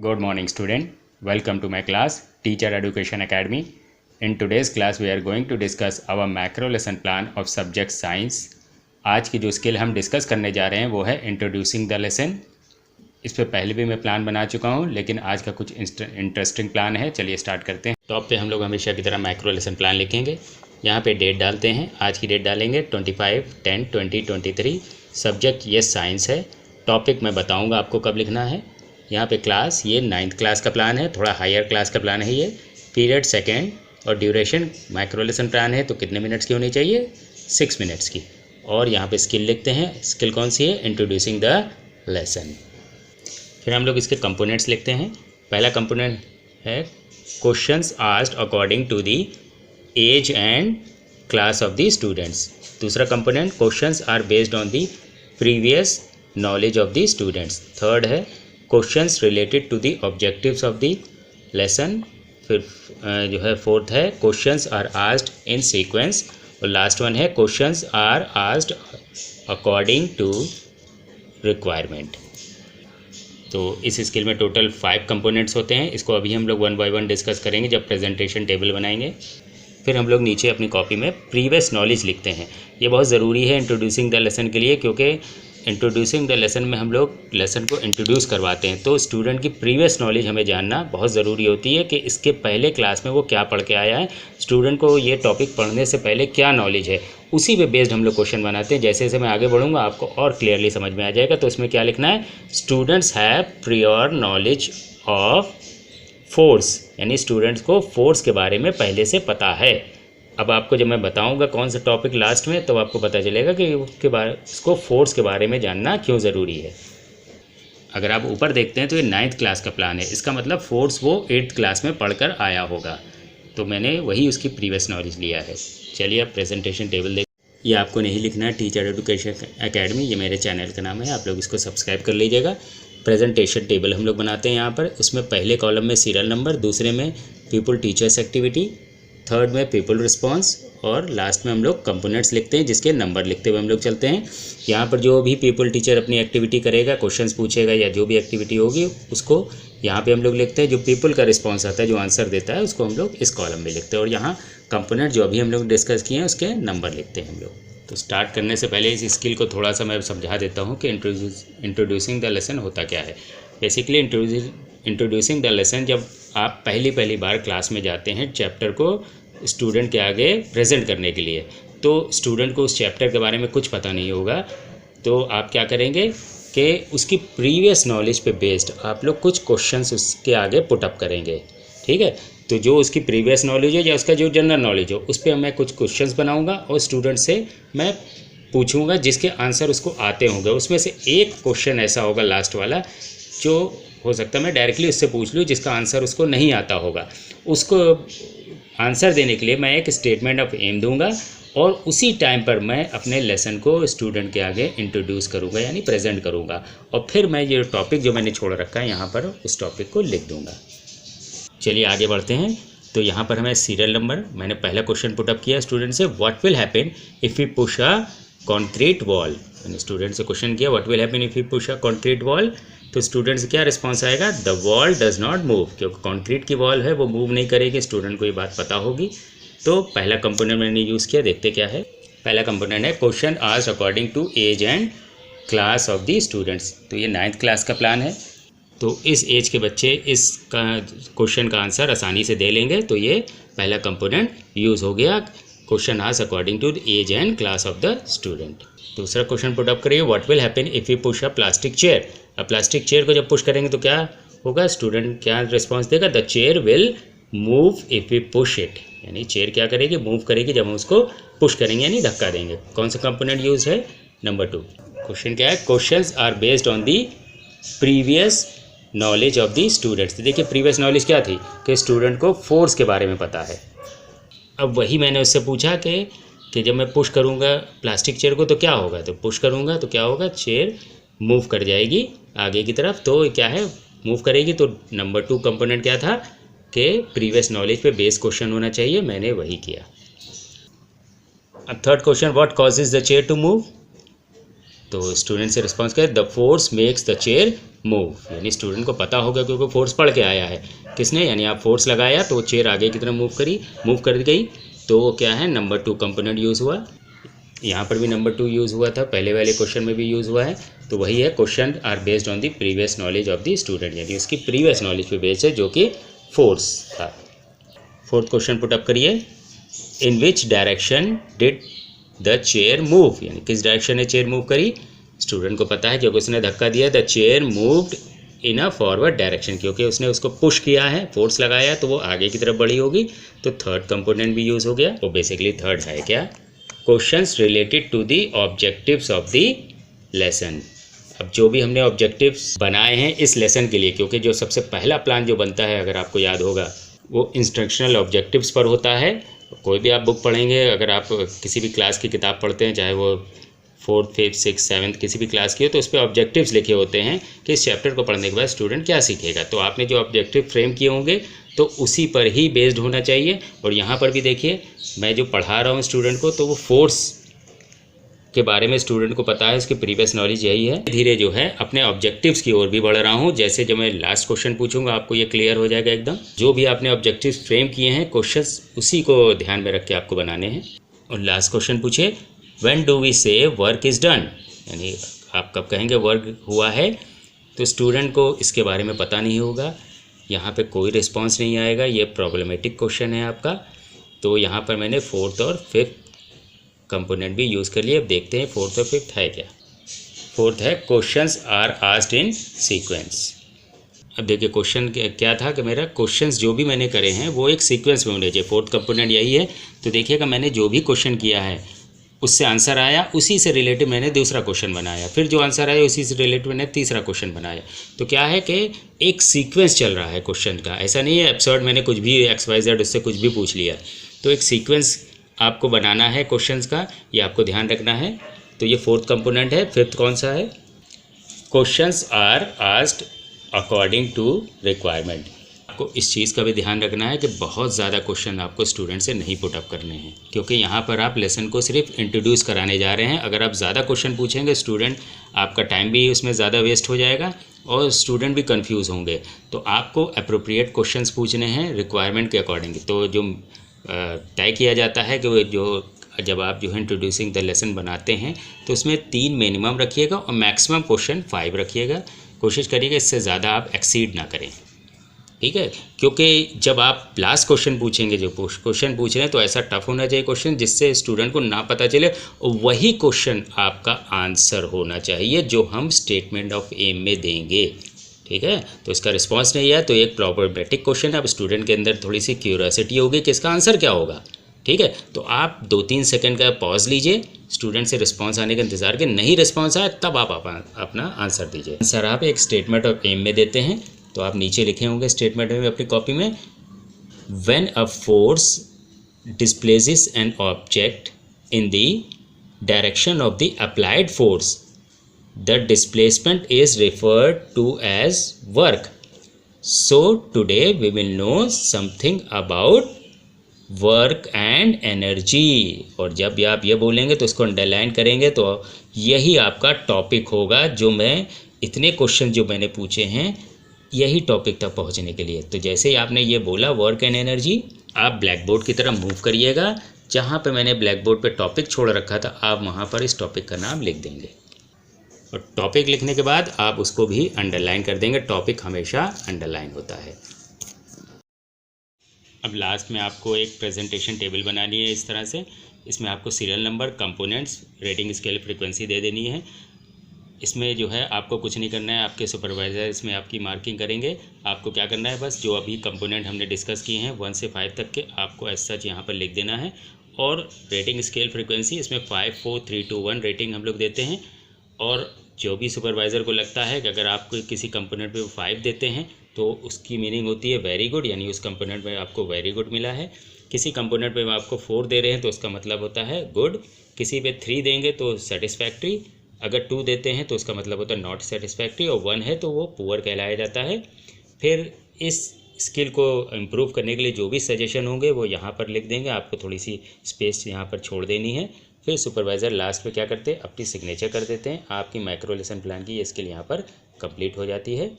Good morning student, welcome to my class Teacher Education Academy. In today's class we are going to discuss our macro lesson plan of subject science. आज की जो skill हम discuss करने जा रहे हैं वो है इंट्रोड्यूसिंग द लेसन. इस पर पहले भी मैं प्लान बना चुका हूँ, लेकिन आज का कुछ इंटरेस्टिंग प्लान है. चलिए स्टार्ट करते हैं. टॉप पे हम लोग हमेशा की तरह मैक्रो लेसन प्लान लिखेंगे. यहाँ पे डेट डालते हैं. आज की डेट डालेंगे 25/10/2023. सब्जेक्ट ये साइंस है. टॉपिक मैं बताऊँगा आपको कब लिखना है. यहाँ पे क्लास ये 9th क्लास का प्लान है, थोड़ा हायर क्लास का प्लान है ये. पीरियड सेकेंड और ड्यूरेशन मैक्रो लेसन प्लान है तो कितने मिनट्स की होनी चाहिए, 6 मिनट्स की. और यहाँ पे स्किल लिखते हैं. स्किल कौन सी है, इंट्रोड्यूसिंग द लेसन. फिर हम लोग इसके कंपोनेंट्स लिखते हैं. पहला कंपोनेंट है questions asked according to the age and class of the students. दूसरा component questions are based on the previous knowledge of the students. Third है questions related to the objectives of the lesson. फिर जो है fourth है questions are asked in sequence. और last one है questions are asked according to requirement. तो इस skill में टोटल 5 कंपोनेंट्स होते हैं. इसको अभी हम लोग 1 बाय 1 डिस्कस करेंगे जब प्रेजेंटेशन टेबल बनाएंगे. फिर हम लोग नीचे अपनी कॉपी में प्रीवियस नॉलेज लिखते हैं. ये बहुत ज़रूरी है इंट्रोड्यूसिंग द लेसन के लिए, क्योंकि इंट्रोड्यूसिंग द लेसन में हम लोग लेसन को इंट्रोड्यूस करवाते हैं. तो स्टूडेंट की प्रीवियस नॉलेज हमें जानना बहुत ज़रूरी होती है कि इसके पहले क्लास में वो क्या पढ़ के आया है, स्टूडेंट को ये टॉपिक पढ़ने से पहले क्या नॉलेज है. उसी पे बेस्ड हम लोग क्वेश्चन बनाते हैं. जैसे जैसे मैं आगे बढ़ूँगा आपको और क्लियरली समझ में आ जाएगा. तो इसमें क्या लिखना है, students have prior knowledge of force, यानी स्टूडेंट्स को फोर्स के बारे में पहले से पता है. अब आपको जब मैं बताऊंगा कौन सा टॉपिक लास्ट में, तो आपको पता चलेगा कि इसको फोर्स के बारे में जानना क्यों ज़रूरी है. अगर आप ऊपर देखते हैं तो ये 9th क्लास का प्लान है. इसका मतलब फोर्स वो 8th क्लास में पढ़कर आया होगा. तो मैंने वही उसकी प्रीवियस नॉलेज लिया है. चलिए अब प्रेजेंटेशन टेबल देख. ये आपको नहीं लिखना है, टीचर एजुकेशन एकेडमी ये मेरे चैनल का नाम है, आप लोग इसको सब्सक्राइब कर लीजिएगा. प्रेजेंटेशन टेबल हम लोग बनाते हैं यहाँ पर. उसमें पहले कॉलम में सीरियल नंबर, दूसरे में पीपल टीचर्स एक्टिविटी, थर्ड में पीपल रिस्पॉन्स और लास्ट में हम लोग कंपोनेंट्स लिखते हैं जिसके नंबर लिखते हुए हम लोग चलते हैं. यहाँ पर जो भी पीपल टीचर अपनी एक्टिविटी करेगा, क्वेश्चंस पूछेगा या जो भी एक्टिविटी होगी उसको यहाँ पे हम लोग लिखते हैं. जो पीपल का रिस्पॉन्स आता है, जो आंसर देता है, उसको हम लोग इस कॉलम में लिखते हैं. और यहाँ कंपोनेंट जो अभी हम लोग डिस्कस किए हैं उसके नंबर लिखते हैं हम लोग. तो स्टार्ट करने से पहले इस स्किल को थोड़ा सा मैं समझा देता हूँ कि इंट्रोड्यूसिंग द लेसन होता क्या है. बेसिकली इंट्रोड्यूसिंग द लेसन, जब आप पहली बार क्लास में जाते हैं चैप्टर को स्टूडेंट के आगे प्रेजेंट करने के लिए, तो स्टूडेंट को उस चैप्टर के बारे में कुछ पता नहीं होगा. तो आप क्या करेंगे कि उसकी प्रीवियस नॉलेज पे बेस्ड आप लोग कुछ क्वेश्चंस उसके आगे पुटअप करेंगे. ठीक है. तो जो उसकी प्रीवियस नॉलेज हो या उसका जो जनरल नॉलेज हो, उस पर मैं कुछ क्वेश्चंस बनाऊंगा और स्टूडेंट से मैं पूछूंगा जिसके आंसर उसको आते होंगे. उसमें से एक क्वेश्चन ऐसा होगा लास्ट वाला, जो हो सकता है मैं डायरेक्टली उससे पूछ लूँ जिसका आंसर उसको नहीं आता होगा. उसको आंसर देने के लिए मैं एक स्टेटमेंट ऑफ एम दूंगा और उसी टाइम पर मैं अपने लेसन को स्टूडेंट के आगे इंट्रोड्यूस करूंगा, यानी प्रेजेंट करूंगा. और फिर मैं ये टॉपिक जो मैंने छोड़ रखा है यहाँ पर, उस टॉपिक को लिख दूंगा. चलिए आगे बढ़ते हैं. तो यहाँ पर हमें सीरियल नंबर, मैंने पहला क्वेश्चन पुटअप किया स्टूडेंट से, what will happen if we push a concrete wall. मैंने स्टूडेंट से क्वेश्चन किया what will happen if we push a concrete wall. तो स्टूडेंट से क्या रिस्पॉन्स आएगा, the wall does not move. क्योंकि कॉन्क्रीट की वॉल है वो मूव नहीं करेगी. स्टूडेंट को ये बात पता होगी. तो पहला कंपोनेंट मैंने यूज़ किया, देखते क्या है. पहला कंपोनेंट है question asked according to age and class of the students. तो ये 9th क्लास का प्लान है. तो इस एज के बच्चे इस क्वेश्चन का आंसर आसानी से दे लेंगे. तो ये पहला कंपोनेंट यूज़ हो गया, question asked according to the age and class of the student. दूसरा क्वेश्चन पुटअप करिए, what will happen if we push a plastic chair. अब प्लास्टिक चेयर को जब पुश करेंगे तो क्या होगा, स्टूडेंट क्या रिस्पॉन्स देगा, the chair will move if we push it. यानी चेयर क्या करेगी, मूव करेगी जब हम उसको पुश करेंगे, यानी धक्का देंगे. कौन सा कंपोनेंट यूज है, नंबर 2. क्वेश्चन क्या है, questions are based on the previous knowledge of the students. देखिए प्रीवियस नॉलेज क्या थी कि स्टूडेंट को फोर्स के बारे में पता है. अब वही मैंने उससे पूछा कि जब मैं पुश करूँगा प्लास्टिक चेयर को तो क्या होगा. तो पुश करूँगा तो क्या होगा, चेयर मूव कर जाएगी आगे की तरफ. तो क्या है, मूव करेगी. तो नंबर 2 कंपोनेंट क्या था कि प्रीवियस नॉलेज पे बेस क्वेश्चन होना चाहिए. मैंने वही किया. अब third question, what causes the chair to move. तो स्टूडेंट से रिस्पॉन्स करें the force makes the chair move, यानी स्टूडेंट को पता होगा क्योंकि फोर्स पढ़ के आया है किसने, यानी आप फोर्स लगाया तो चेयर आगे की तरफ मूव कर गई। तो क्या है, नंबर 2 कंपोनेंट यूज़ हुआ। यहाँ पर भी नंबर 2 यूज़ हुआ था, पहले वाले क्वेश्चन में भी यूज़ हुआ है। तो वही है, question are based on the previous knowledge of the student, यानी उसकी प्रीवियस नॉलेज पे बेस्ड है जो कि फोर्स था। फोर्थ क्वेश्चन पुट अप करिए, in which direction did the chair move, यानी किस डायरेक्शन में चेयर मूव करी। स्टूडेंट को पता है क्योंकि उसने धक्का दिया, the chair moved in a forward direction, क्योंकि उसने उसको पुश किया है, फोर्स लगाया तो वो आगे की तरफ बढ़ी होगी। तो थर्ड कंपोनेंट भी यूज़ हो गया। वो बेसिकली थर्ड है क्या, questions related to the objectives of the lesson. अब जो भी हमने ऑब्जेक्टिव्स बनाए हैं इस लेसन के लिए, क्योंकि जो सबसे पहला प्लान जो बनता है अगर आपको याद होगा वो इंस्ट्रक्शनल ऑब्जेक्टिव्स पर होता है। कोई भी आप बुक पढ़ेंगे, अगर आप किसी भी क्लास की किताब पढ़ते हैं, चाहे वो 4th, 5th, 6th, 7th किसी भी क्लास की हो, तो उस पर ऑब्जेक्टिव्स लिखे होते हैं कि इस चैप्टर को पढ़ने के बाद स्टूडेंट क्या सीखेगा। तो आपने जो ऑब्जेक्टिव फ्रेम किए होंगे तो उसी पर ही बेस्ड होना चाहिए। और यहाँ पर भी देखिए, मैं जो पढ़ा रहा हूँ स्टूडेंट को, तो वो फोर्स के बारे में स्टूडेंट को पता है, उसकी प्रीवियस नॉलेज यही है। धीरे जो है अपने ऑब्जेक्टिव्स की ओर भी बढ़ रहा हूँ। जैसे जब मैं लास्ट क्वेश्चन पूछूंगा आपको ये क्लियर हो जाएगा एकदम। जो भी आपने ऑब्जेक्टिव्स फ्रेम किए हैं क्वेश्चंस उसी को ध्यान में रख के आपको बनाने हैं। और लास्ट क्वेश्चन पूछे, व्हेन डू वी से वर्क इज़ डन, यानी आप कब कहेंगे वर्क हुआ है। तो स्टूडेंट को इसके बारे में पता नहीं होगा, यहाँ पे कोई रिस्पॉन्स नहीं आएगा, ये प्रॉब्लमेटिक क्वेश्चन है आपका। तो यहाँ पर मैंने 4th और 5th कंपोनेंट भी यूज़ कर लिए। अब देखते हैं 4th और 5th है क्या। 4th है, questions are asked in sequence. अब देखिए क्वेश्चन क्या था कि मेरा क्वेश्चंस जो भी मैंने करे हैं वो एक सीक्वेंस में होने चाहिए। 4th कंपोनेंट यही है। तो देखिएगा मैंने जो भी क्वेश्चन किया है उससे आंसर आया, उसी से रिलेटेड मैंने दूसरा क्वेश्चन बनाया, फिर जो आंसर आया उसी से रिलेटेड मैंने तीसरा क्वेश्चन बनाया। तो क्या है कि एक सीक्वेंस चल रहा है क्वेश्चन का, ऐसा नहीं है एब्सर्ड मैंने कुछ भी XYZ उससे कुछ भी पूछ लिया। तो एक सीक्वेंस आपको बनाना है क्वेश्चंस का, ये आपको ध्यान रखना है। तो ये 4th कंपोनेंट है। 5th कौन सा है, questions are asked according to requirement. आपको इस चीज़ का भी ध्यान रखना है कि बहुत ज़्यादा क्वेश्चन आपको स्टूडेंट से नहीं पुटअप करने हैं, क्योंकि यहाँ पर आप लेसन को सिर्फ इंट्रोड्यूस कराने जा रहे हैं। अगर आप ज़्यादा क्वेश्चन पूछेंगे स्टूडेंट, आपका टाइम भी उसमें ज़्यादा वेस्ट हो जाएगा और स्टूडेंट भी कंफ्यूज होंगे। तो आपको अप्रोप्रिएट क्वेश्चंस पूछने हैं रिक्वायरमेंट के अकॉर्डिंग। तो जो तय किया जाता है कि जो जब आप जो है इंट्रोड्यूसिंग द लेसन बनाते हैं तो उसमें 3 मिनिमम रखिएगा और मैक्सिमम क्वेश्चन 5 रखिएगा। कोशिश करिएगा इससे ज़्यादा आप एक्सीड ना करें, ठीक है। क्योंकि जब आप लास्ट क्वेश्चन पूछेंगे, जो क्वेश्चन पूछ रहे हैं, तो ऐसा टफ होना चाहिए क्वेश्चन जिससे स्टूडेंट को ना पता चले, और वही क्वेश्चन आपका आंसर होना चाहिए जो हम स्टेटमेंट ऑफ एम में देंगे, ठीक है। तो इसका रिस्पॉन्स नहीं है तो एक प्रॉब्लमेटिक क्वेश्चन है। अब स्टूडेंट के अंदर थोड़ी सी क्यूरियोसिटी होगी कि इसका आंसर क्या होगा, ठीक है। तो आप 2-3 सेकंड का पॉज लीजिए, स्टूडेंट से रिस्पांस आने का इंतजार के, नहीं रिस्पांस आए तब आप अपना आंसर दीजिए। आंसर आप एक स्टेटमेंट ऑफ एम में देते हैं, तो आप नीचे लिखे होंगे स्टेटमेंट में अपनी कॉपी में, when a force displaces an object in the direction of the applied force, the displacement is referred to as work. So today we will know something about work and energy. और जब भी आप ये बोलेंगे तो इसको underline करेंगे, तो यही आपका टॉपिक होगा। जो मैं इतने क्वेश्चन जो मैंने पूछे हैं यही टॉपिक तक पहुंचने के लिए। तो जैसे ही आपने ये बोला वर्क एंड एनर्जी, आप ब्लैक बोर्ड की तरफ मूव करिएगा। जहाँ पे मैंने ब्लैक बोर्ड पे टॉपिक छोड़ रखा था आप वहाँ पर इस टॉपिक का नाम लिख देंगे, और टॉपिक लिखने के बाद आप उसको भी अंडरलाइन कर देंगे। टॉपिक हमेशा अंडरलाइन होता है। अब लास्ट में आपको एक प्रेजेंटेशन टेबल बनानी है इस तरह से। इसमें आपको serial number, components, rating scale, frequency दे देनी है। इसमें जो है आपको कुछ नहीं करना है, आपके सुपरवाइज़र इसमें आपकी मार्किंग करेंगे। आपको क्या करना है, बस जो अभी कंपोनेंट हमने डिस्कस किए हैं 1 से 5 तक के आपको एज सच यहाँ पर लिख देना है। और रेटिंग स्केल फ्रीक्वेंसी इसमें 5, 4, 3, 2, 1 रेटिंग हम लोग देते हैं। और जो भी सुपरवाइज़र को लगता है कि अगर आपको किसी कंपोनेंट पे 5 देते हैं तो उसकी मीनिंग होती है वेरी गुड, यानी उस कंपोनेंट में आपको वेरी गुड मिला है। किसी कंपोनेंट पे आपको 4 दे रहे हैं तो उसका मतलब होता है गुड। किसी पे 3 देंगे तो सेटिस्फैक्ट्री। अगर 2 देते हैं तो उसका मतलब होता है नॉट सेटिस्फैक्ट्री, और 1 है तो वो पुअर कहलाया जाता है। फिर इस स्किल को इम्प्रूव करने के लिए जो भी सजेशन होंगे वो यहाँ पर लिख देंगे। आपको थोड़ी सी स्पेस यहाँ पर छोड़ देनी है। फिर सुपरवाइज़र लास्ट में क्या करते हैं, अपनी सिग्नेचर कर देते हैं। आपकी माइक्रो लेसन प्लान की ये स्किल यहाँ पर कंप्लीट हो जाती है।